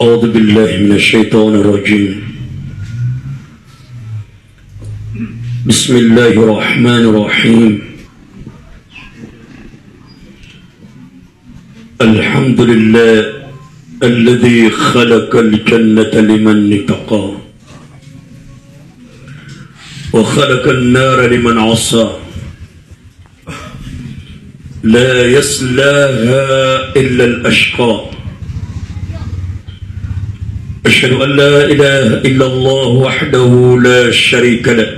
أعوذ بالله من الشيطان الرجيم. بسم الله الرحمن الرحيم. الحمد لله الذي خلق الجنة لمن اتقى وخلق النار لمن عصى لا يصلاها إلا الأشقى. أشهد أن لا إله إلا الله وحده لا شريك له.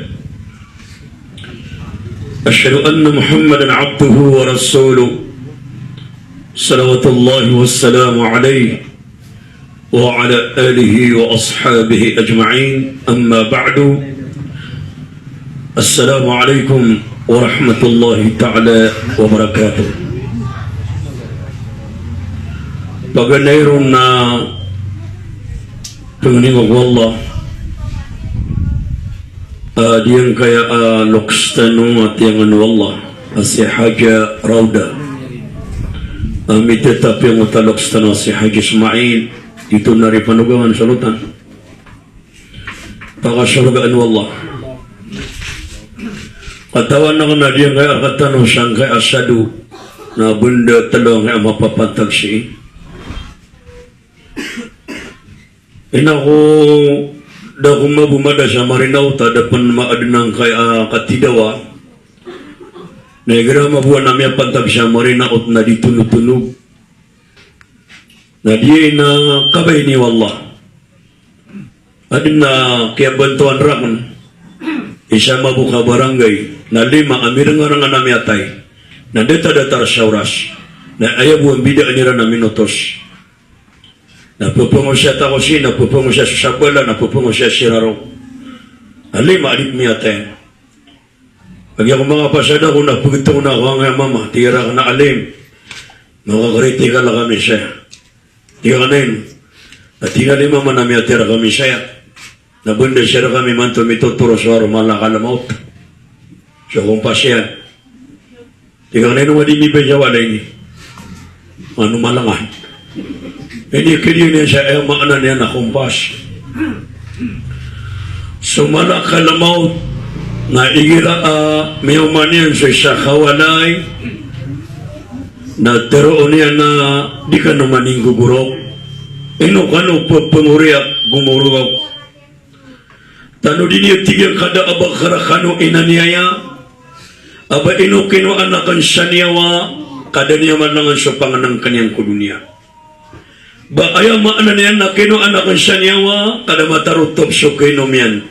أشهد أن محمدا عبده ورسوله صلوات الله والسلام عليه وعلى آله وأصحابه أجمعين. أما بعد، السلام عليكم ورحمة الله تعالى وبركاته. Paganairuna Panginoon Allah diyan kaya lokstano at yang Allah si Haja Rauda miteta yung lokstano si Haji Ismail dito na rin panugawan salutan pakasurgaan Allah katawan na diyan kaya katano siyang kaya asadu na bunda talong kaya mapapantag siya. Inako da kumabumada sa marinaw ta dapan maadnang kay katidawa negra mabuan namya pantag sa marinaot na ditunog-tunog na di na kabay ni wallah adin na kaya bantuan rakon isa mabuka barangay na 5 amirang-arang namyatay na deta-datar sauras na ayabuan bida nira na minutos. Napupungo siya takosin, napupungo siya sa sabala, napupungo siya siraro. Alim, alip niya tayo. Pag yung mga pasada ko, napugito ko na ako nga mama, tira ka na alim. Makakariti ka lang kami siya. Tira ka na yun. At tina ni mama namin tira kami siya. Nabunda siya na kami man tumituturo sa araw malakalamot. So kung pasyan. Tira ka na yun, madinibay siya wala yun. Ano malangan. Ini kini niya siya ay maana niya na kumpas. Sumala kalamaw na igira mayuman niya sa kawalay na teroon niya na di ka naman yung gugurok. Ino ka no panguriak gumurugok. Tano din niya tigil kada abag karakano inaniyaya. Aba ino kino anakan siya niyawa kada niya man langan sa panganang kanyang kudunia. Ba ayaw maana niyan na kinuanakan siya niyawa kada matarutop so kinomian.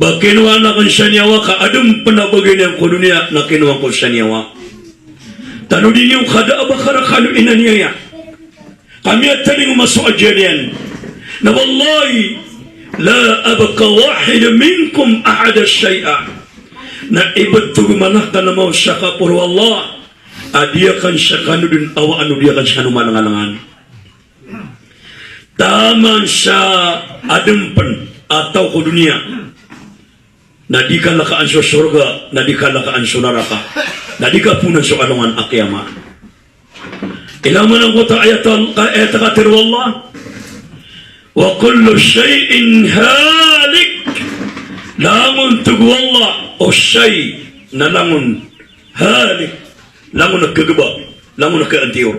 Ba kinuanakan siya niyawa kaadong panabagay niyang kudunia na kinuan ko siya niyawa. Tano din yung kada abakarakano inaniyaya. Kami at taling umasuad yan. Na wallahi la abaka wahid minkum ahada syai'a. Na iba't tugumanak ka na mo siya ka puro Allah. Adiyakan siya kanudin awa anudiyakan siya numalangalangan. Taman sa adempan atau ke dunia na di ka lakaan sa surga na di ka lakaan sa neraka na di ka punan sa alungan akiyama. Ilaman ang kota ayat katir wallah wa kullu syai'in halik langun tugu wallah o syai' na langun halik langun nagkagaba langun nagkaantiyor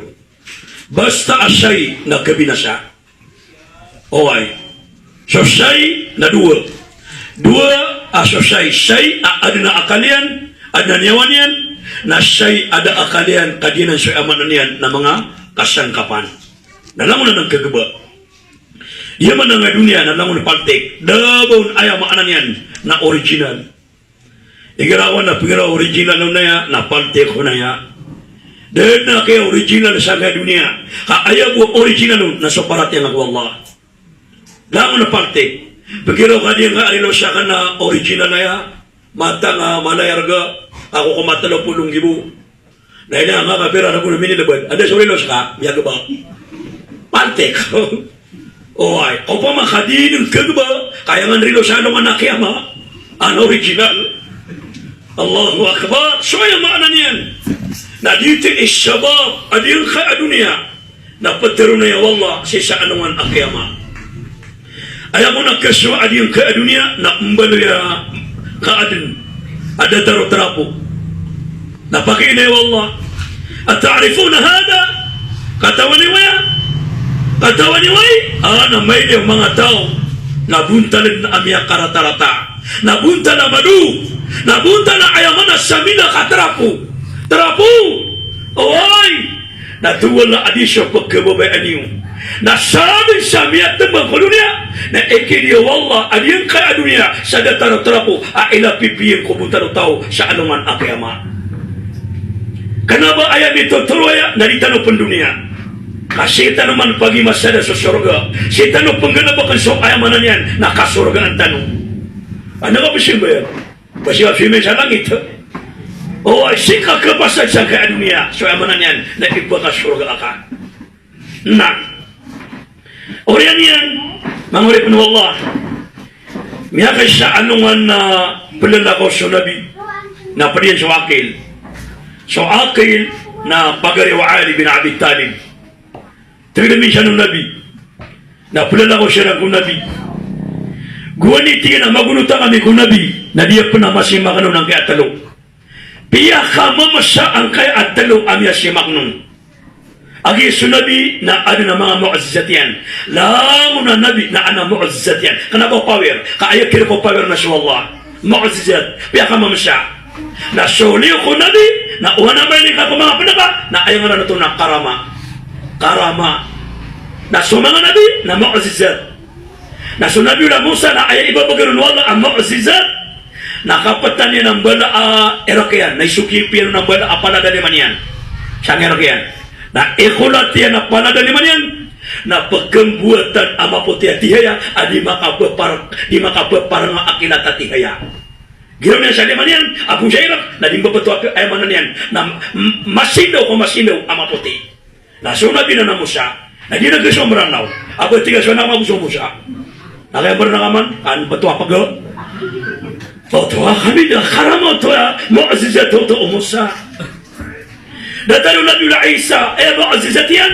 basta asyai na kabinasa. Oay. So syai na dua so syai ada na akalian ada nyawan yan na syai ada akalian kadinan syai amanan yan na mga kasangkapan nalangon na nagkagaba yaman na nga dunia nalangon na paltik dabon ayaw maanan yan na original igarawan na pigira original na ya na paltik ko na ya dahil na kaya original sa nga dunia kaayaw ko original na soparat yan ako Allah langon na parte. Pagkiraw ka diyan nga alilo siya ka na original na ya. Mata nga malayarga. Ako kumatalaw pulong gibo. Dahil nga nga kapira na kung minilabad. Ada sa rilos ka. Miyaga ba? Parte ka. O ay. O pa makadinin ka ba? Kaya nga rilos siya nung anak yama. Ang original. Allahu Akbar. So yung maanan yan. Na dito is shabab. Adiyang ka adunia. na pateruna ya wallah sisa anungan akiyama ayamu na keswa adiyang ka dunia na umbalo ya kaadin ada taro terapu na pakina ya wallah atarifuna hada katawani waya na may yung mga tao nabuntalin na amya karatarata nabunta na madu nabunta na ayaman na samina katerapu terapu oy natuwal na adisyo pagkababayaan niyo nasabi sa miya tembang dunia na ekiliya wallah adiyang kaya dunia sa dataro terapu aila pipiyin kubunta na tao sa anuman akiyama kenapa ayat itu teruaya dari tanah pendunia kasi tanuman pagi masada sa surga si tanong pengganabakan so ayamanan yan nakasurgaan tanong ano ka ba basi afime sa langit oh sika kepasan sa kaya dunia so ayamanan yan na ibaka surga ka na oriyan yan mangurip na wallah miyakay sa anungan na pelalakaw sa nabi na padiyan sa wakil so akil na pagari wa Ali bin Abi Talib tignamin siya ng nabi na pulala ko siya ng nabi guwani tingin na magunutan kami kung nabi na diya po na masimakano ng kaya talo piya ka mamasa ang kaya talo amya simaknong agi su nabi na ano na mga mu'azzat yan lango na nabi na ana mu'azzat yan kanaba power kaaya kira ko power na siya wallah mu'azzat piya ka mamasa na suli ko nabi na uwana ba ka po mga pinaba na ayaw na ito na karama na sumanga nabi na mu'azzat na sunabi na Musa na ayaw ibabagaron wala ang mu'azzat na kapatan niya ng bala Irakian na isukipin ng bala paladaliman yan siyang Irakian na ikulat yan na paladaliman yan na pagkambuatan ama po tihaya di makapaparang akilat at tihaya ginaw niya sa liman yan, Abu Jairah, na dimba bato ay manan yan, na masilaw ama puti. Na sunabi na Musa, na di nagkasong maranaw, ako tigas na mabuso Musa. Nakayambar na kaman, kan bato apago? Bato kami na karamot ya, mu'azizat to Musa. Datayo Nabi Isa, mu'azizat yan,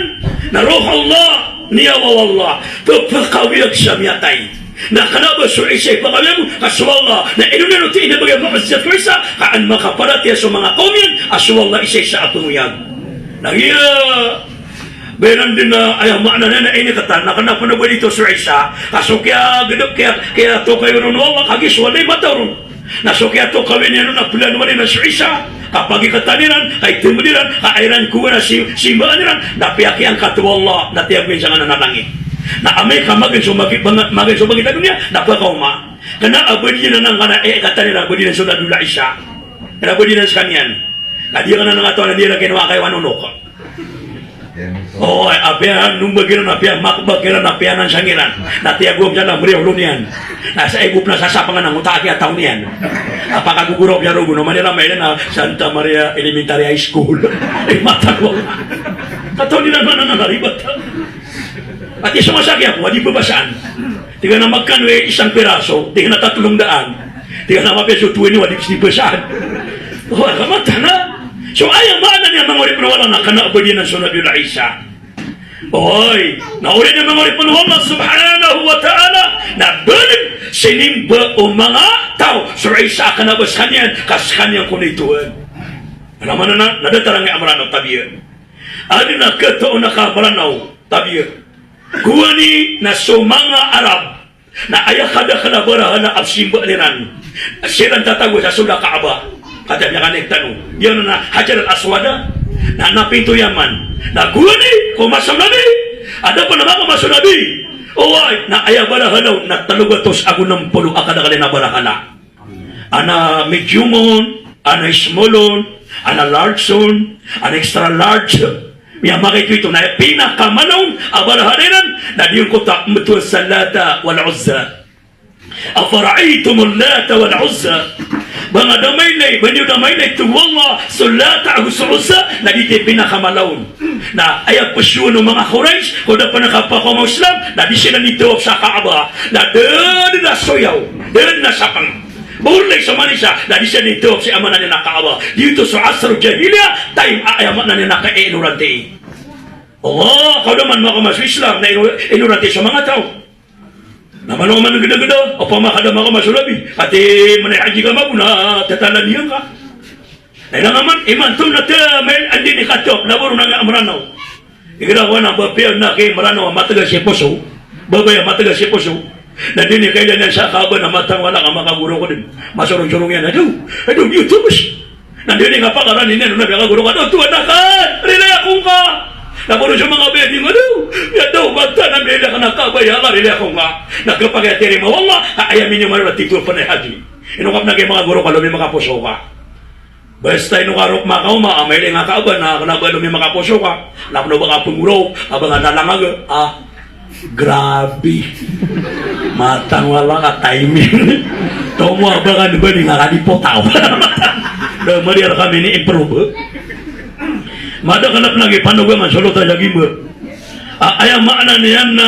na roh Allah, niya wa wallah, pagpakawiyag siya miyatay. Na kanaba so isay pagawin kaswalla na inuna no tina bagay mu'azzat Isa kaan makaparat ya sa mga kaumin aswalla isay sa atuyag nagiya benan din na ay maana na ini katan na kana puno dito so Isa kaso kaya gedok kaya to kayo no wala kagis wala mataron na so kaya to kawin yan na plan wala na so Isa kapag ikataniran kay tumudiran kaairan kuwa na si maaniran na piyaki ang katwalla na tiyagwin sa nga nanalangit na amay ka maging sumagit na dunia na pagkauma kana abadi na nang kana katanira abadi na sunod dula Isa kana abadi na sa kanyan kadi ka na nga to na di na kinuha kay wanunok oh apian nung bagiran apian makbagiran apian ng sangiran na tiyagom dyan na muriyaw lunian nasa igup na sasapangan ng utaki at taon niyan apakaguguro biya rugo no Manila may na Santa Maria Elementary High School ay matagwag kataon nila na nanaribat at isang masaki ako, hindi babasaan. Tiga na magkano isang piraso, tiga na 300, tiga na mapeso 20, hindi basaan. Oh, kamata na. So ayaw maana niya mga urip na wala na kanaabali ng sunod yung Isa. Oy, nauli niya mga urip na Allah subhanahu wa ta'ala na balik sinimba o mga tao. So Isa kanabas kanyan, kas kanyang kunituan. Alam na nadatarang nga amran ng tabir. Adi na kato na kabaranaw tabir. Kuwani na mga Arab na ayaw kada barahan na absimba niran silang tatago sa sula Kaaba kada niya kanig tanong yun na Hajar al-Aswada na napinto yaman na kuwani kumasang nabi ada pa naman kumasang nabi uway na ayaw barahan na talugatos ako ng pulo akada na barahan ana mediumon ana smallon ana largeon ana extra large yang makikita ito na pinakamanong abarahanan na diyon ko takmutu sa Lata wal Uzza afara'aytum Lata wal Uzza mga damaylay banyo damaylay tuwanga sa Lata sa Uzza na dito pinakamalawon na ayag pasyuan ng mga Quraysh kung na panakapakaw mga Islam na di sila nito sa Kaaba na dali na soyaw dali na sapang Burlay sa Manisa, na di siya nito si ama na niya nakaaba. Dito sa Asr Jahiliya, time ayamat na niya naka-inuranti. Allah, kau naman makamasuk Islam na inurati sa mga tao. Naman naman ng geda-geda, apa makada makamasuk labi. Ati manay haji ka mabuna, tatanan niya ka. Na naman, iman to na may andi ni kato, naburo na nga amranaw. Igarawa na bapiyan na kay maranaw, matagal siya puso. Babaya, matagal siya puso. Na din kailan yan sa kaba na matang wala ka makaguro ko din. Masurong-surong yan, aduh, YouTube. Nandini nga pa karanin yan, nabiyakaguro ka, tuwan na ka, rilay akong ka. Napuno siya mga beding, yan daw, magta na may ka nakabaya ka, rilay akong ka. Nagkapag-atiri mo, wala, ayamin niyo maroon at titulo pa na haji. Inungkap na kayo mga guro ka, lumi mga puso ka. Basta inukarok makauma, may nga kaaban na kanaba lumi mga puso ka. Napuno ba ka punguro, abang nalangaga, grabe. Matang wala ka timing. Tomo abangan ba ni nakalipotaw. Mariar kami ni improve. Mada kanap lagi panugaman sulutan lagi mo. Ayam makna niyan na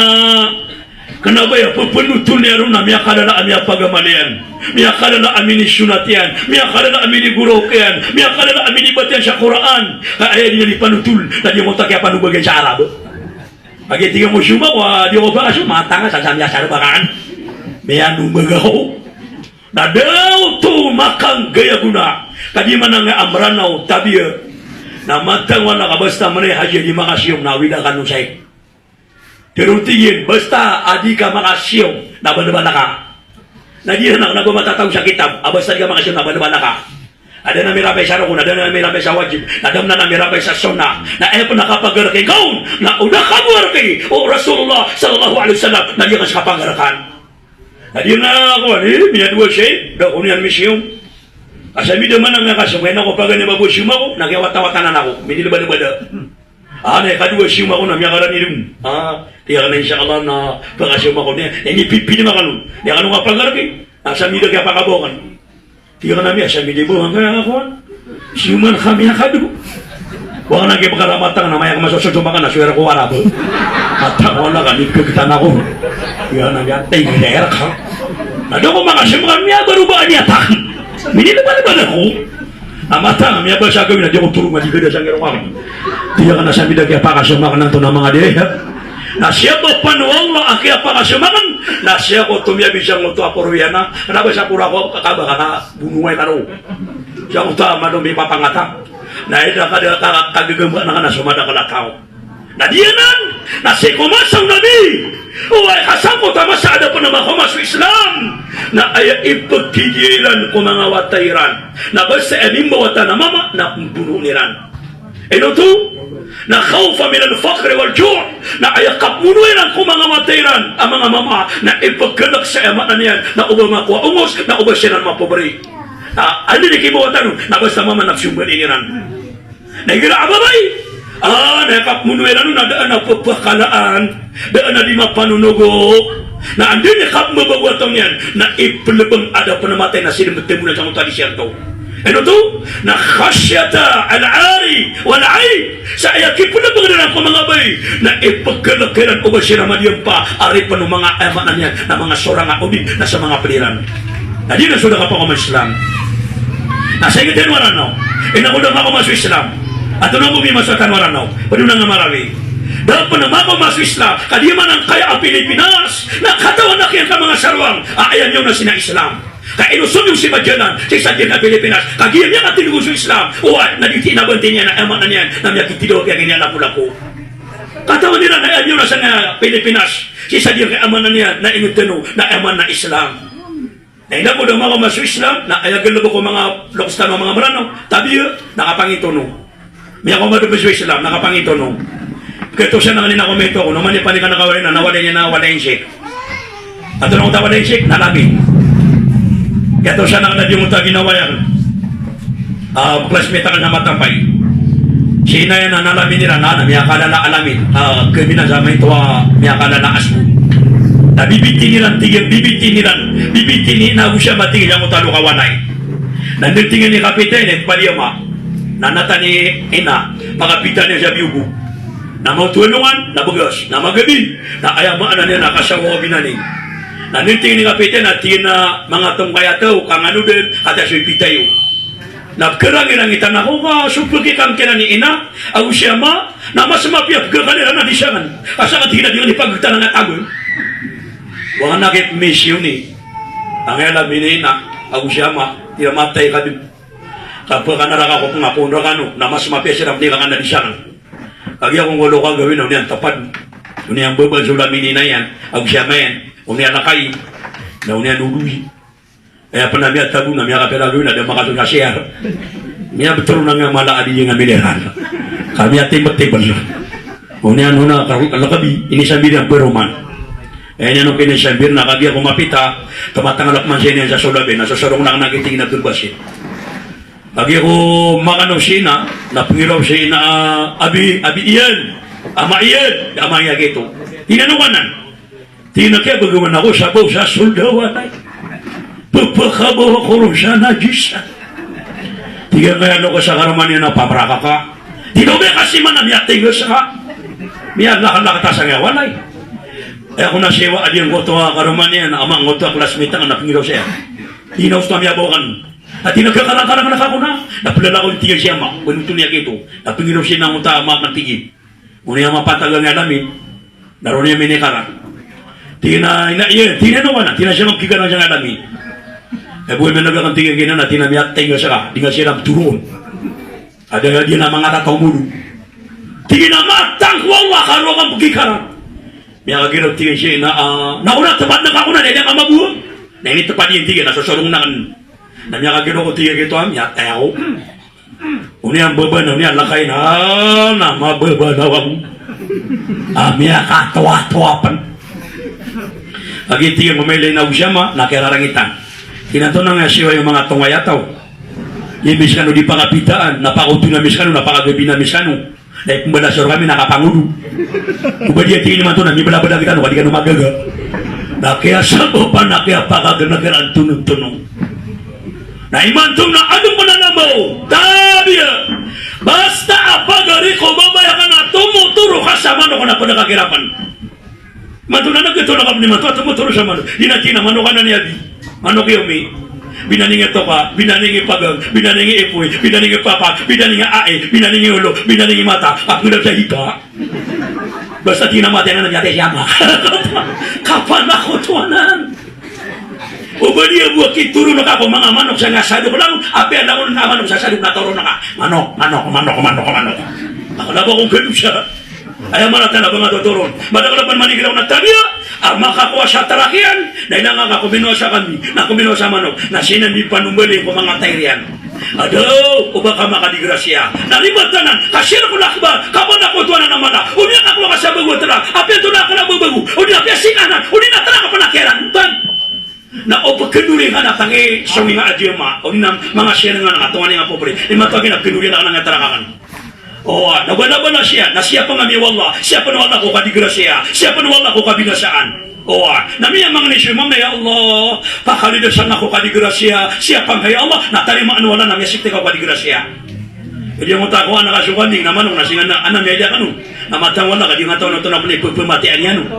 kenapa ya penutul ni aruna miya kadala amia pagamanian. Miya kadala amini sunatian. Miya kadala amini gurokian. Miya kadala amini batian sa Quran. Ayah dia ni panutul dan dia mau tak apa nu bagian sa Arab. Agi tiga musuh wa dia oba asu matang sa samya sa bakan. Miya nu bagau. Dadau tu makan gaya guna. Kadi mana nga amranau tabiya. Na matang wala ka basta manay haji di makasiyong na wida ka nung sa'yo. Tirutingin, basta adi ka makasiyong na banabana ka. Na di na nagmamatataw sa kitab, basta di ka makasiyong na banabana ka. Ada na mirabay sa rukun, ada na mirabay sa wajib, nadam na mirabay sa sunnah, na ayaw po nakapag-arakay kaun, na udah kamu-arakay, o Rasulullah sallallahu alaihi wasallam, na di ka sa kapag-arakan. Na di na ako, niya dua siya, daw niyan misyong. Asabi naman ang nakasumay na ko pag ganyan mabusyuma ko, nagyawata-watanan ako, minilibada-bada. Na kadua siyuma ko na miyakaran nilim. Tiya ka na insyaAllah na pagkasiyuma ko niya. Pipili makanun. Niya ka nung kapag-arabi, asami na kaya pakabokan. Tiya ka na miya, asami di buhang kaya ako. Siyuman kami akadu. Huwag na kayo pagkaramatang na maya ka masusuduma ka na, suwera ko warabo. Matang wala ka, nipkagitan ako. Tiya na miya, tayo nila ka. Ano ko mga siyuma miya, baru ba niya tak? Minilibad-libad ako. Amata, may abasa gawin na di ako turungan, di ka na siyang gawin. Tiya ka na sa mida kaya pakasumakan ng ito ng mga diya. Na siya ko panuwang kaya pakasumakan, na siya ko tumiyabi siyang ito apuruyana, kanaba siya pura ko kakaba ka na bunuay ka ro. Siya ko ta, madumi papangata. Na ida ka kagagamba na ka na sumada ka lakaw. Na diyanan, na si kumasang nabi. Uway, kasang ko tama sa ada pa naman kumaso Islam. Na ay ipagkigilan ko mga watayran. Na basta animbawata na mama, na puno niran. Ino to? Na khawfa min al-fakr wal-ju' na ay kapunuiran ko mga watayran. Ang mga mama, na ipagkalak sa emak na niyan. Na uba makuha ungos, na uba siya na mapobri. Ano ni kimawatan? Na basta mama na siyumban iniran. Na igira ababay. Nakapunueran na daan na pagpakalaan, daan na di mapanunugo, na andin ni kap mabawatang yan, na ipalabang ada pa namatay na sinimutin mo na sa mga disyerto. Ano to? Na khasyata al-ari wal-ay, sa ayaki palabang na lang mga bay, na ipagkalakiran o ba siya naman yan pa, ari pa ng mga emanan yan, na mga sorang akubin na sa mga paliran. Na di na sudah ka pa kumas Islam. Nasa ingitin mo rin, no? Inakulang ako mas Islam. Ato na bumimasakan waranaw, pwede na nga marami. Dahil pa naman ako mas Islam, kadiman ang kaya ang Pilipinas, nakatawan na kaya ka mga sarwang, ayan nyo na sina Islam. Kaya inusog yung si Badyanan, si Sadyan na Pilipinas, kagiyan niya ka tinuguso Islam, uwa, naging tinabantin niya na eman na niyan, na niya kitido kaya ganyan lapu-lapu. Katawan nila na ayan nyo na sa Pilipinas, si Sadyan kaya eman na niyan, na inutino, na eman na Islam. Na ina po naman ako mas Islam, na ayagal na ko mga lokustan ng mga maranaw, tabi nakapangitono. May ako madubos sa Islam, nakapangito no. Kaya siya na kanina komento ko, naman yung panika nakawalin na, nawalin niya na wala yung shake. At nung tawala yung shake, nalabi. Kaya siya na kanina yung ginawa yan. Classmate ka na matampay. Sina yan na nalabi nila na, may akala na alamin. Kami na sa may tuwa, may akala na aso. Na bibitin nilang tigil, bibitin ni na siya matigil ang utalo kawanay. Nandun ni Kapitan, paliyama. Nanata ni ina, pakapitan niya sa biyubo. Na mautulungan, nabugas. Na magabi, na ayamaan na niya nakasawa ko binaning. Nanintingin ni Kapitan at na mga tungkayataw, kang ano din, at aso'y pitayo. Nagkarangin ang itan ako ka, supluki kang kina ni ina, Aku siapa? Nama semapia pegawai na disangan. Asa katina dia di pagkutan ng agun. Wala nakit mission ni. Ang alam na aku siapa? Dia matay kadu. Kapag ka naraka ko nga puno kanu. Nama semapia siya nila ka na disangan. Kagi akong walo ka gawin. Uniyan tapad. Uniyan bebal sulam ini na yan. Aku siapa yan? Uniyan nakay. Na uniyan uluhi. Kaya pa namin at tago na miya kapela gawin na dia makatong nasiyar. Miya betul na nga mala adi yung mineral. Kami at tibat-tibat. Uniyan huna kalakabi. Ini sabi niya beroman. Kaya nung kinisambir na kagi ako mapita. Tumatangalak man siya niya sa sulabi. Nasasorong lang nakitingin na tulbasin. Kagi ako makanaw siya na. Napangiraw siya na abi iyan. Ama iyan. Ama iya gito. Tinanukanan. Tinakya bagaman ako sabaw sa suldawan ay. Pagpakabaw ako rin siya na Diyos. Tiga kaya ano ka sa karaman niya na papraka ka. Tinobe kasi man na miyatigos ka. Miyadlakan-lakan sa ngawan ay. Kaya ako nasiwa adi ang goto ka karaman niya na amang goto ang klasmita nga napingilaw siya. Tinaws na miyabawakan. At tinagkakarang-karang na ako na. Napilala ko yung tiga siya ma. Pinuto niya kito. Napingilaw siya ng unta ama ng tigil. Muna yung mapatagal nga namin. Naroon niya minikara. Tina naman na. Tina siya magkiga na siya nga namin. Eh buhay may nagakantingin gina na tinamiyat tayo siya ka, di nga siya turon. Ada nga di na mga tataw mulo. Tingin na matang wawa karo kang pagkikaran. Miya kagirap tingin siya na, nauna tapat na kakuna, nila nga mabuha. Na ini tapat yung tingin, nasusurong na kan. Na miya kagirap ko tingin ito, miya tayo. Uni ang baba na, miya lakay na mababa na wang. Miya katawa-tawapan. Agi tingin mamilay na usyama, nakirarangitan. Kinato na nga siya yung mga tungayataw. Yung miskano di pangapitaan, napakauto na miskano, napakagabi na miskano. Dahil kung balasor kami, nakapangulo. Kung ba diya tingin naman ito, namibalabala kita, kung di ka numagaga. Nakaya sabo pa, nakaya pakaganagaraan tunong-tunong. Naimantong na anong mananamaw? Tabiya! Basta apagari ko, babaya ka na, tumuturo ka sa mano ko na po nakakirapan. Matuna na gito na kami ni Mato, tumuturo sa mano. Di na tinamano ka na niya, Manok yomi, binaningi toka, binaningi pagang, binaningi ipoy, binaningi papa, binaningi ae, binaningi ulo, binaningi mata, ako na sa hika. Basta tinamati na nangyate siyama. Kapan ako tuwanan? Ubaliya buwak ituro na ako, mga manok sa ngasado ko lang, api alam ko na manok sa sadok na toro na ka. Manok. Nakalaba kong ganun siya. Ayaw malata na ba nga tuturon? Madakalapan manigilaw na tabiya, makakuha sa tarakian, dahil nga kumino sa kami, na kumino sa manok, na sinandi panumbali ko mga tayrian. Adaw, o baka makadigrasya. Naribatanan, kasi na ko lakba, kapag ako tuwa na naman na, unya ako ka sa bago tara, api ito na ka na bago, unya api sinanan, unya na tara ka pa nakiran, na o pagkanuri nga na tangi sa mga adyama, o na mga siya nga nakatuwa nga po pari, imatawagin na kanuri na ka nga tarakakan. Nagwala na siya, na siya pa nga miwala, siya pa nawala ko kadigrasya, siya pa nawala ko kabinasaan. Nami ang mga nisyo, ma'am na ya Allah, pakalidasan ako kadigrasya, siya pa nga ya Allah, natarimaan wala na, yasik ka kadigrasya. Jadi ang utakuan nakasukan din naman, nung nasingan na, anang media ka nung, namatang wala ka, di nga taon na ito na pala, pumatian niya nung.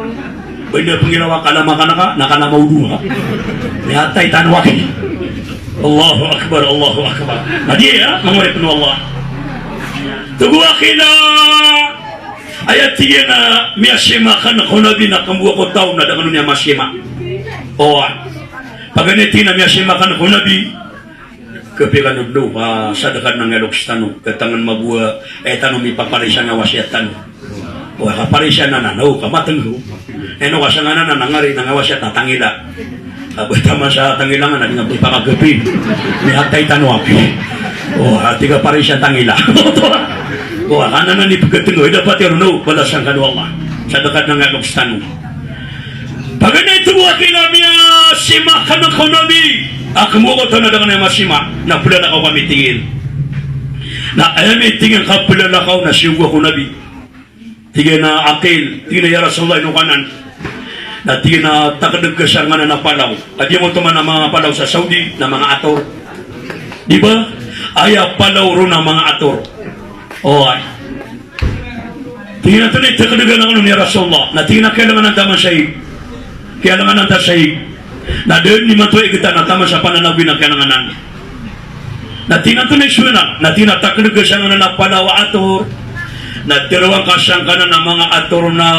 Pwede pong ginawa, kalama ka na ka, nakanamaudu ka. Nihatay tanwaki. Allahu Akbar, Allahu Akbar. Nadi ya, mangurip na Allah. Tugwa kina ayat tiga na miyashima kan hunabi na kambuwa ko tao na dengan niya mashima. Paganiti na miyashima kan hunabi kepikan nublo sadakan ng elokstano katangan mabuwa tanong ipaparisya nga wasyatan. Kaparisya na nanaw kamatengho. Eno kasanganan na nangari nga wasyat na tangila. Betama sa tangilangan na nga ipakagabi. Nihatay tanwapi. Tiga parisya tangila. Kanan na ni pagkatingo, dapat yung no, balasang kanu Allah. Sa dekat ng elokstano. Pagana ito mo akin namin sima ka ng kunabi. Ako mo ko ito na dengan yung masima. Na pula na ako kami tingin. Na ayami tingin ka pula na ako na siyugwa kunabi. Tingin na akil. Tingin na ya Rasulullah inukanan. Na tingin na takadag ka siya nga na napalaw. At yung mo tuman na mga palaw sa Saudi na mga ator. Diba? Ayaw palaw ro na mga ator. Tingin natin ay takadagan ng ni Rasulullah na tingin na kailangan ng taman sahig. Kailangan ng tasahig. Na doon ni Matuay kita na taman sa pananawin ng kailanganan. Na tingin natin ay suwena na tingin na takadagan siya nga na napalawa ator. na dalawang kasangkanan ng mga ator na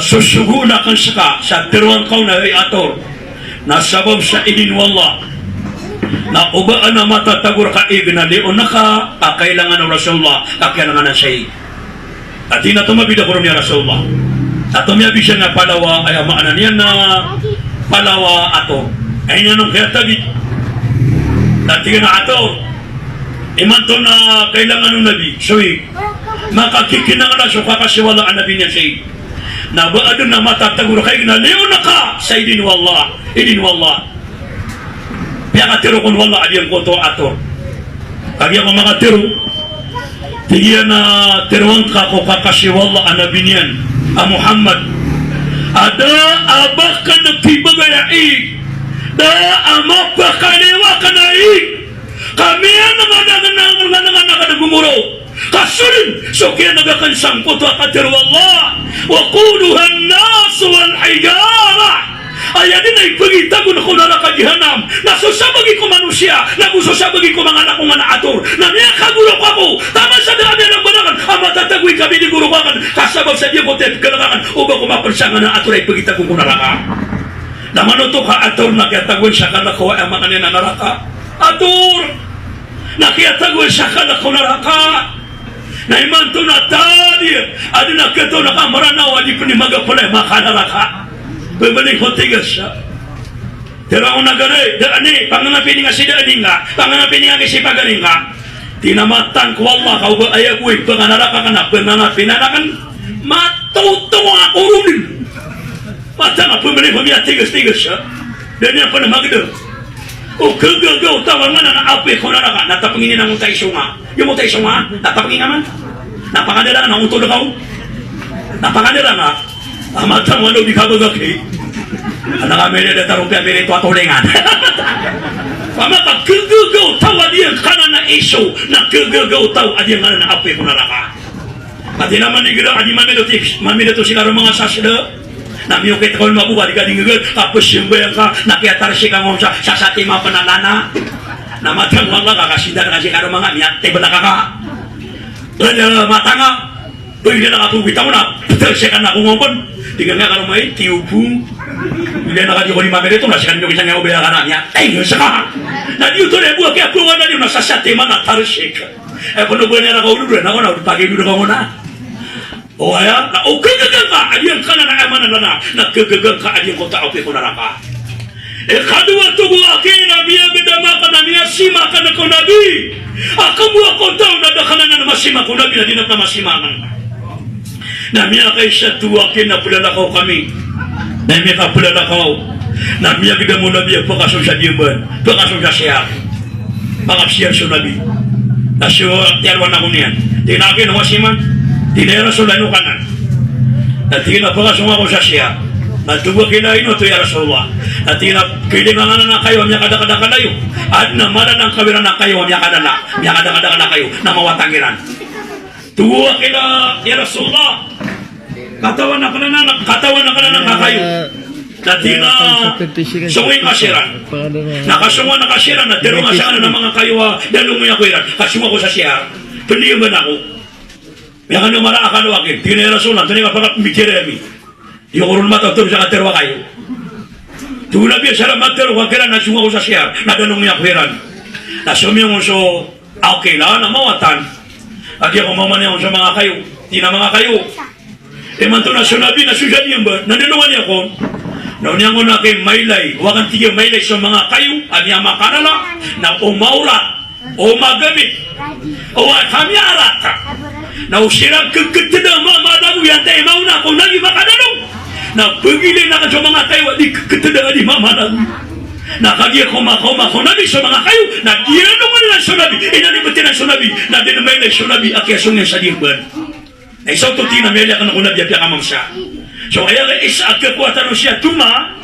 susugo na kan sa dalawang kaw na ay ator na sabab sa idinwallah na ubaan na matatagur ka na lion na ka kakailangan ng Rasulullah kakailangan ng syahid at di na tumabida ko niya Rasulullah at tumiyabi siya nga palawa ay amaanan niya na palawa ator ay niya nung kaya tabi dati na ator imanto na kailangan ng nabi syahid makakikinang na so kakasiwala ang nabi niya syahid na baadun na matatagur ka na lion na ka sa idinwallah Pia katero kun wala adiyan ko to ator. Kaya mga tero. Tigiya na teruang ka ko kakasi wala anabi niyan. Muhammad. Ada abah ka nagkibagayai. Da ama pa kaniwa ka na kami ang nanganangan gumuro. Kasulin. So kaya nagakansang ko to katero wala. Wa kuduhan nas wal hijara. Ayanin ay pagitago na ko na nakadihanam na susabagi ko manusia na susabagi ko mga anak kong ator na niya kagulo ko ako tama sa dami ng banangan ang matatagwi kami ni guro kakan kasabag sa diya ko tayo kalangan upang kumapansangan na ator ay pagitago ko na raka na manuto ka ator na kiatagwin siya ka na ko ay mga nina naraka ator na kiatagwin siya ka na ko na raka na imanto na tadi adi na kito na kamaranaw adi panimaga pala makanaraka Berbalik hotigas siya. Pero ako nagare, dani, panganapin nga si dani nga, panganapin nga si pagaling nga, tinamatan ko Allah, kau ba ayaw ko, panganaraka ka na, panganapin na kan, matuto ako rin. Mata nga, pumalik mo niya, tigas-tigas siya. Dan yan pa na magda. O kagagaw, tawang nga na api ko na naka, natapanginin ang utay sunga. Yung utay sunga, natapangin naman. Napakadala na, utod ako. Napakadala nga. Amatang wala di kabagaki. Anak kami na tarumpi kami ito atulingan. Pama kagagaw tawa diyan kanan na iso na kagagaw tawa diyan kanan na api ko na raka. Pati naman nigira adi mamilo to sila mga sasda. Namiyo kita kau mabuha di gading gagad kapos yung bayang ka nakiatar si kang sa sasati mga panalana. Namatang wala kakasindan kasi karo mga miyate bala kaka. Lala matanga. Pwede na kapugita mo na tersekan na kumopon. Tinggal nga kalau may tiupu. Bila nakadi ko ni mamere to nasikan yo kisang ubaya kana niya. Ay saka. Na diyo to lebu kaya ko na diyo nasasate man na tarsek. Kuno ba niya na kaulo na ako na pagi dulu ko na. O aya na o kagagang ka adiyan kana na amanan na nagkagagang ka adiyan ko ta ope ko na raka. Kadua to buake na biya gedama kana niya sima kana ko nabi. Akamu ako daw na dakana na masima ko nabi na dinap na masimangan. Na miya kay siya tuwakin na pulalakaw kami na miya ka pulalakaw na miya kita mo nabi ang pakasong sa diyaman pakasong sa siya pakapsiyar sa nabi na siya tiarwan ako niyan tinakin ang wasiman tinera sa lano kanan na tinapakasong ako sa siya na tuwakin na ino to ya Rasulullah na tinapkilingan na kayo miya kadakada kayo at namara ng kawiran na kayo miya kadakada na kayo na mawatangiran tuwa kila ya Rasulullah katawan na kana ng kakayo dati na sungay kasiran nakasunga na kasiran na tero nga sa ng mga kayo dalong mo yakuiran kasunga ko sa siya pendiyo man ako may kano mara akalo akin tina ya Rasulullah tani ka pagkapimikiremi yung urun matautor sa katerwa kayo tuwa biya sa matero kakiran na sunga ko sa siya na dalong mo yakuiran na sumiyong so okay na mawatan Agi ako mamaniyaw sa mga kayo. Di na mga kayo. Manto na sunabi na susan niya ba? Nanunungan niya ko. Naunyan ko na kay maylay. Wakan tigil maylay sa mga kayo. Anya makanala. Na umaura. O magamit. O kami arat. Na usirang kagkatida mamadago yan tayo mauna. Kung nagi makananong. Na pagilin na ka sa mga kayo. Di kagkatida di mamadago. Nakagiya ko nabi sa mga kayo na diyan mo nila sunabi inalimutin ang sunabi na dinamay na sunabi akyasong niya sa dirban na isang tuti na melia ka na kunabi apya kamang siya so kaya isa at kakuatan siya tuma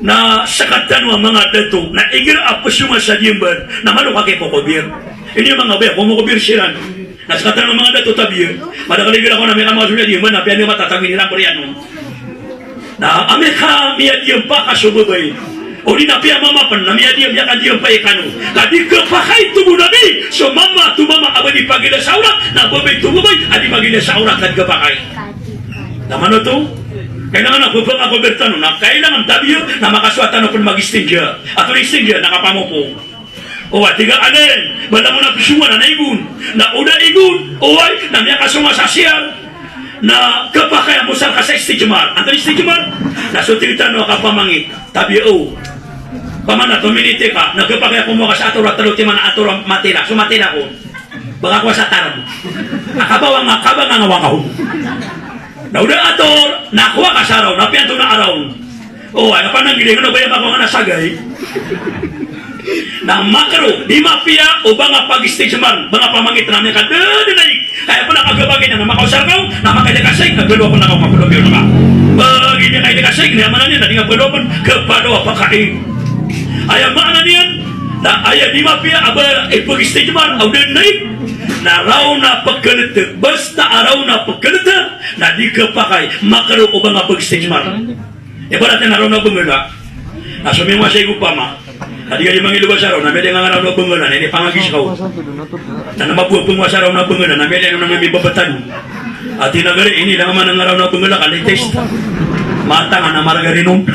na sakatan ng mga dato na igir apos yung sa dirban na malukak ay kukubir ini yung mga baya kumukubir siya na sakatan ng mga dato tabir madakaligir ako na may kamang sunya dirban na piyan yung matatangin nilang koreano na Amerika miya diyang pa kasubabay Uli na pia mama pan na miya diam yakan diam pa ikanu. Kadi kepakai tubuh Nabi. So mama tu mama abadi pagila saura na babay tubuh bay adi pagila saura kad kepakai. Na mano tu? Kailangan ako pa ako bertano na kailangan tabiyo na makaswatan pun magistingja. Atau istingja nakapamopo. O tiga alen, bala mo na pisuwa na igun. Na udah igun, oay na miya kasuma sasial. Na kepakai mo sa kasa istijmar. Anto istijmar? Na so tiritano ka pamangit. Tabiyo. Pamana to minite ka, na kepakai ako mo ka sa atura talo timan atura matira. So matira ko. Baka ko sa taram. Akabawang ngawang na udah ator, nakuha ka sa araw, napianto na araw. Oh, ay pa nang gili, ano ba yung mga nasagay? Na makaro, di mapia, o ba nga pag-stage man, mga pamangit namin ka, kaya pa nakagabagay na makausabaw, na makailikasay, nagbaluwa pa na ako mapulog yun ka. Pag hindi nakailikasay, kinayamanan niya, na di nga baluwa kapalo apakain. Ayaw maanan niyan, na ayaw di mapia, aba, pag-stage man, o din na na raw na pagkalita, basta araw na pagkalita, na di ka pakay, makaro o ba nga pag-stage man. E ba natin araw na bungala, na sumingwa sa igo pa ma, na di ka di mangilubas araw, na may nga araw na bungala, na hindi pangagis ka, na namabuha pungwas araw na bungala, na may nga may babatan, at tinagari, ini lang naman ang araw na bungala, kalitest, mata nga na margarinom,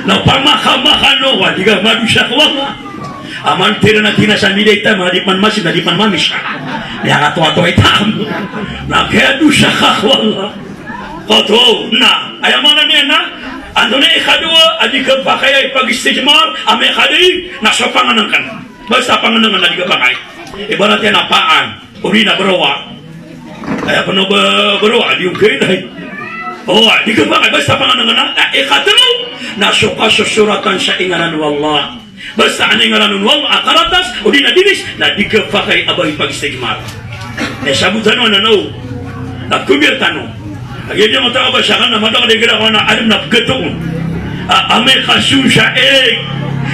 na pamakamahano, di ka madusya ko aman tira na tinasan nila ita mga dipan masin na dipan mamis yang ato-ato itam na kaya doon siya kakwala koto na ayamana niya na ando na ikadua adi ka pa kaya ipag-istijmar ame kadi nasa panganangkan basta panganangan na di ka pa kaya ibarat yan na paan uli na berawa kaya pa na berawa di yung kainay oh di ka pa kaya basta panganangan na ikadalaw nasa kasuratan sa inganan wallah basta anay ngaranun wal akaratas o di na dinis na di ka pakay abay pag-stigmar sabutan mo na no nagkubir tano nagyan niya mataka ba siya ka na mataka di ka na alam na pagkatong amay kasun siya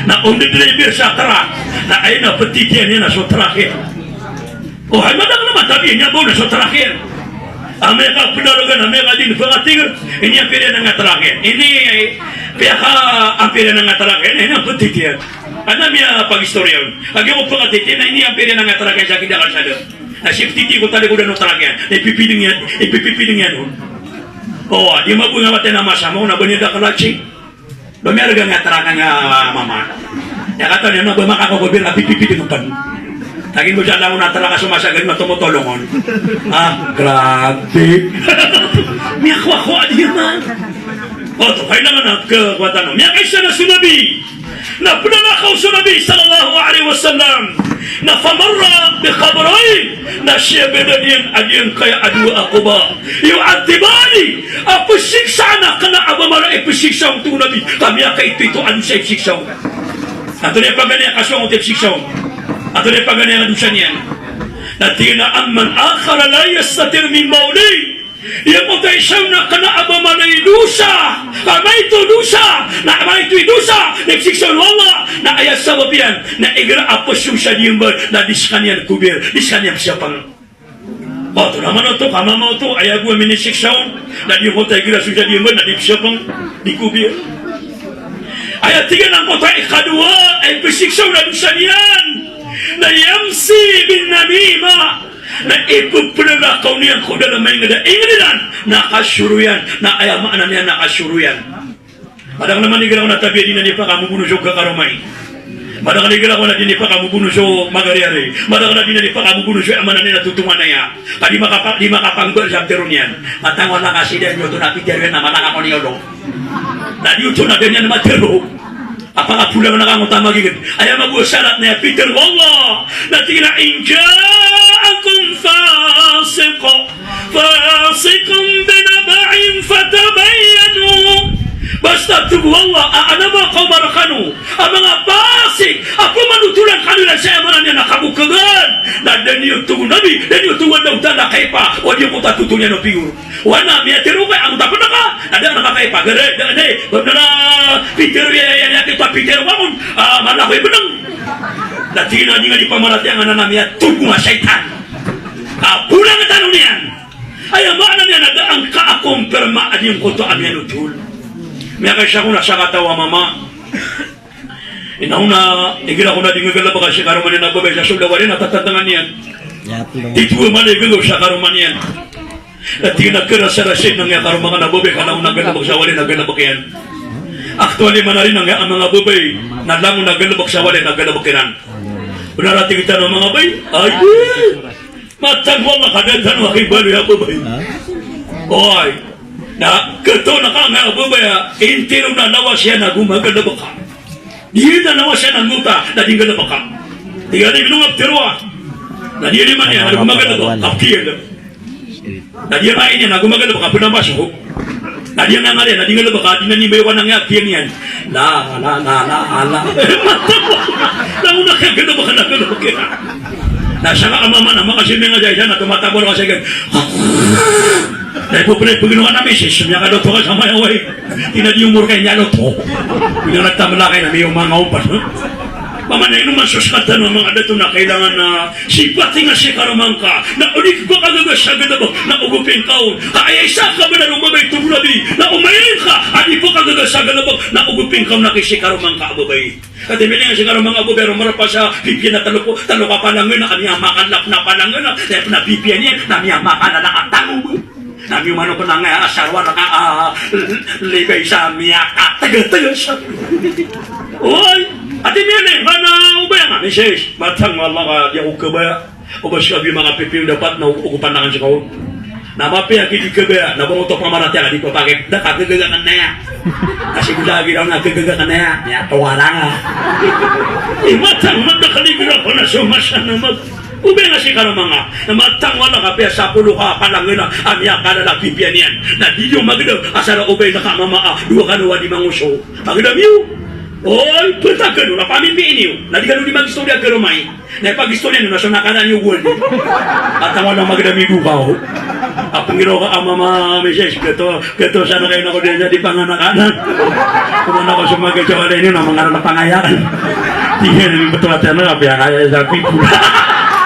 na driver sa trak na ay na petitian niya na so trakir o ay mataka naman tabi niya po na so trakir amay ka pinaragan amay ka din pangatigil ini ang pilihan ng trakir ini kaya ka ang pilihan ng trakir ini ang petitian ano niya pag-istorya lagi mo pangatitin na ini ang pilihan ng trakir sa kinakal sa doon na shiftiti ko tali ko na trakir ipipiling yan oh di mabunga mati na masama na banida kalachi lumiarga nga trakir nga mama ya kata niya na bumakakagobir na pipipiling pan tagin mo dyan lang na trakir sumasagal na tumutulungon grabe may akwa-kwa di man o to kailangan na kawatan may kaisa na sunabi na pinanakaw sa Nabi sallallahu alaihi wasallam na famarra biqabrayn na siya binadiyan adiyan kaya adwa ako ba yung antibali apasiksa na kana abamara ipasiksa ang tunabi kami ito ano sa ipasiksa ato na pagani kaswang ang ipasiksa ato na pagani ang adusan yan na tinaaman akhara la yastatir min mauli yang mo tayo siyang na kanaabama na idusa kamay ito dusa na kamay ito idusa nagsikson wala na ayat sa babiyan na igra apos yung siya diyembar na diskanyan kubir diskanyan siya pang o ito naman ito kamama ito ayat mo minisikson na di mo tayo igra siya diyembar na di siya pang di kubir ayat tiga ng kota ikadua ay pisikson na dusa niyan na yamsi bin namima na ipupulagakaw niyan ko dalam may ngada ingrilan nakasuruyan na ayamaan niya nakasuruyan padang naman nigalaw na tabi din na nipa kamubuno siya kakarumay padang nigalaw na din nipa kamubuno siya magariari padang na din na nipa kamubuno siya amanan niya tutungan na niya di makapanggal siya teron yan matangwa na kasi din nyo ito na piterin na malakako niyo lo na di ito na din yan matero apakah pulang nakangutama gigit ayaw mag-usalat na Peter wallah na tinainka'akum fasiqun binaba'in fatabayyanu basta wallah aanama kaumarakanu ang mga pasik ako manutulang kanila sa amanan niya nakabukagan na daniyo tungo nabi daniyo tungo daw tanda kaipa o di mo tatutunya no pigur wana miya terukay ang tapon na ka ada nakakaipa gare dane na Peter yan kita Peter bangun mana ko'y benang dati na di pamarati ang anak niya tugo nga syaitan pulang ang tanong niyan ay amanan niya nadaang kaakumpirma at yung kuto ang yan utul may siya ko na sa katawa mama Inauna, igira ko na di ngagala baka siya karuman yan nababay sa sulawarin at tatangan yan. Dito man igagaw siya karuman yan. At di nagkarasarasin ng karuman nga nababay ka na unang galabag sa walin nagalabag yan. Actually man na rin ang mga babay na lang nagalabag sa walin nagalabag yan. Unarating kita ng mga bay, ay matagwang na kadantan ng aking bali ako bay. Oy, na kato na ka nga babay, intiro na nawa siya na gumagalabag ka. Diyan na nawa siya ng muta na di galabag ka. Di ka na ilungap tiruwa. Na diyan naman niya na gumagalabag, kaptiyan lang. Na diyan main niya na gumagalabag ka, pinamaso. Na diyan nga nga rin, na di galabag ka, di na nibayawan ng yaktiyan yan. La. Nauna ka galabag ka na galabag ka. Nasa ka amaman, ang makasiming nga dyan na tumatabor ka sa ganyan. Dahil po pala, pag ginawa namin, sumya ka doon ka sa mayaway. Tinadiyumur kayo niya doon. Bilang nagtamala kayo na may mga umpas. Pamanay naman suskatan ng mga dato na kailangan na sipati nga si karamang ka na ulit ba kagagas sa gadabag na ugupin kaon kaya isa ka ba na lumabay tubulabi na umayin ka at ipo kagagas sa gadabag na ugupin kaon na kisi karamang ka ababay at imili nga si karamang ababay rumara pa sa pipian na talo ka palangan na kami amakan lap na palangan na dahil na pipian yan na amakan na nakatango nami umano ko na nga asarwa na ka libay sa miyaka taga siya oy ati miyane, mana ubaya nga, misis, matang wala ka, di ako kabaya, o ba siya mga pipiw dapat na ukupan na kan siya kaon. Namapi ang hindi kabaya, nabangutok naman natin, di pa bakit, nakagagagan na yan. Kasi gulagi daw nakagagagan na yan, niya, tawala nga. Matang, magdakaligil ako na sumasya na ubay nga si karamang nga, na matang wala ka, sa pulo ka, palangin na, amya ka na lang pipian yan, na di yung magdaw, asara ubay na kamamaa, duwa ka nawa di manguso. Magdaw yun. Oy, punta ka doon, napamimpiin niyo. Nadi ka doon di mag-istorya ka rumay. Na pag-istorya niyo, nasa nakanan niyo world. At ang walang magdami dukaw. Apong ginawa ka, mama, misis, gato sana kayo na ko din di panganakanan. Kuman ako sumagay sa wala niyo na mga napangayakan. Tingnan namin betul at yan na, kaya kaya sa pipo.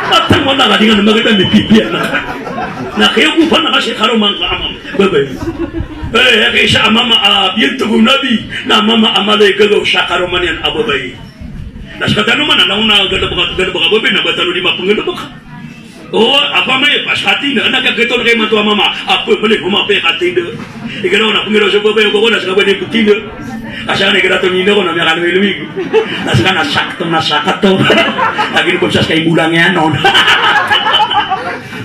At ang wala ka, di nga na magdami pipian na. Nakiyakupan na kasi karumang ka, amam. Bye-bye. Kaysa amama biyan tugong nabi na mama amalay gagaw siya karuman yan ababay. Naskata naman, alam na galabag ababay na batalo di mapanggalabag. Oo, apa may paskati na, nagkagito na kayo matuwa mama, apa balik humapay katin na. Ikanaw na, pangiraw sa babay, ako na sa kabay na putin na. Kasi ang nagkarato nino ko na may akalami lumig. Nasa ka nasakat to. Lagi na sa kay bulang yan noon.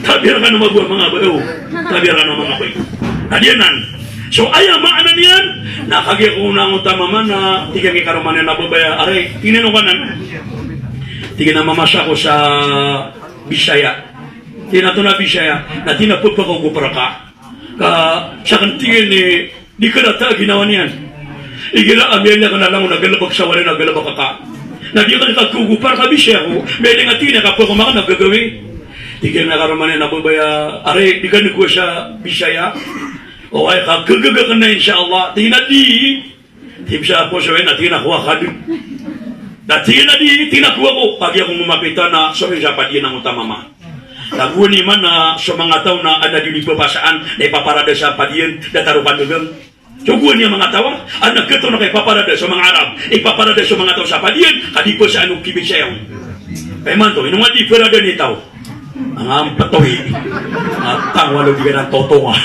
Tabir ka na mabuha mga bayo. Tabir ka na mga bayo. Kadianan. So ayaw maanan yan, nakagya ko na ang utamaman na tigang ikaruman na nababaya. Aray, tinanong ka na, tigang na mamasya ko sa Bisaya. Tinato na Bisaya, na tinapot pa ko kupara ka. Sa kantingin ni, di ka nata ginawa niyan. Igira amyan niya ka na lang nagalabag sa wala nagalabag ka. Na di ka nakagkugupara ka Bisaya ko, may lingatin na kapag kumaka nagagawin. Tigang na karuman na nababaya. Aray, di ka nagkuha sa Bisaya. O ay kagagaga ka na insyaAllah. Tinadi. Tim siya po siya na tinakuha ka din. Na tinadi, tinakuha ko. Pag akong umapita na sorry siya pa din ang utamama. Laguan naman na sa mga tao na ana din ipapasaan na ipaparada sa padiyan na tarupan gagang. Suguan niya mga tao. Ang nagkato na kay paparada sa mga Arab. Ipaparada sa mga tao sa padiyan. Kadipo sa anong kibig sayaw. Kaya man to, inong di parada ni tao. Ang ampatoy. At tangwalo di ka ng toto nga.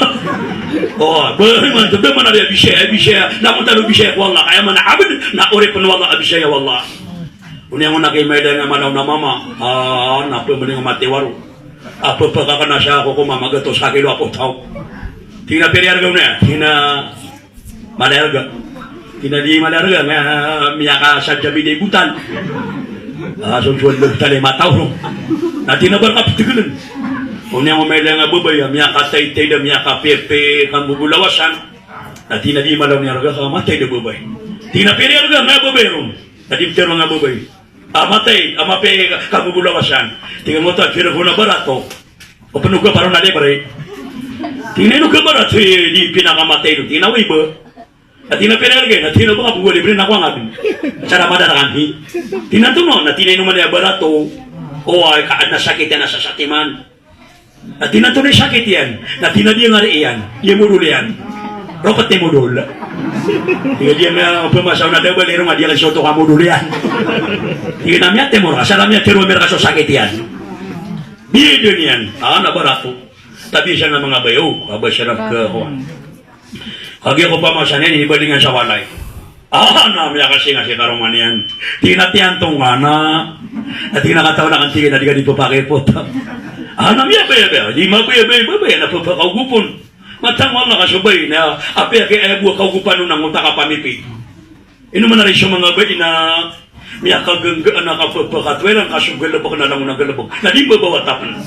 Oh, bagaimana tu mana dia Bisaya, namun tahu Bisaya wallah, kaya mana abad nak urip pun wallah Bisaya wallah. Unya ngona kay medan nga manaw na mama, napa mending mati waru. Apa pagka na siya ako ko mama gato sa kilo ako tao. Tina periarga na, tina malarga. Tina di malarga nga miyaka sa jabi de butan. Sunsuan tali mataw. Na tina barkap tigelen. Unya mo may lang abubay, miyaka tay-tay na miyaka pepe kang bubulawasan. Na tinadi malaw niya raga ka matay na bubay. Tinapiri raga nga bubay ron. Nadimter mga bubay. Amatay, amape kang bubulawasan. Tingnan mo ito, kira ko na barato. O panog ka parang nalibare. Tingnan ka barato, di pinakamatay ron. Tinaway ba? At tinapiri raga, na tinaway ba ka pugwa libre na ko ang abin. Sana madarakanti. Tinantuno, na tinay naman niya barato. O ay kaan na sakit na sa satiman. At tinatunay sakit yan, na tinadi nga rin yan, yamuruli yan. ropat ni modul. Tiga dia may pemasaw na double iro nga dia kasi auto ka modul yan. Tiga namya temor asalamnya tiro mer kaso sakit yan. Bidon yan. Nabarato. Tabi siya ng mga bayo, abay siya ng kahuan. Kagi ko pa masanin, inibalingan sa walay. Namya kasi nga si karuman yan. Tinatiyan tong na. At tinakataw na kantigin na di ka di papakipot. Namya ba? Di mabaya, napapakaugupon. Matangwal na kasubay na api kay ayabu kaugupan nung nangunta ka pamipi. Ino man na rin siya mga bay na miya kaganggaan na kapapakatwelan kasugalabok na lang unang galabok. Na di babawatapan.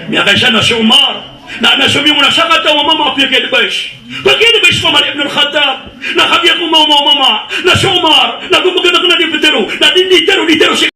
Miya kay siya na sumar. Na nasumi mo na sa katawa mama api kay device. Pag-i-device pa man Ibn al-Khattab. Nakabiyag mo mama na sumar. Na gumagana ka na di petero. Na di tero si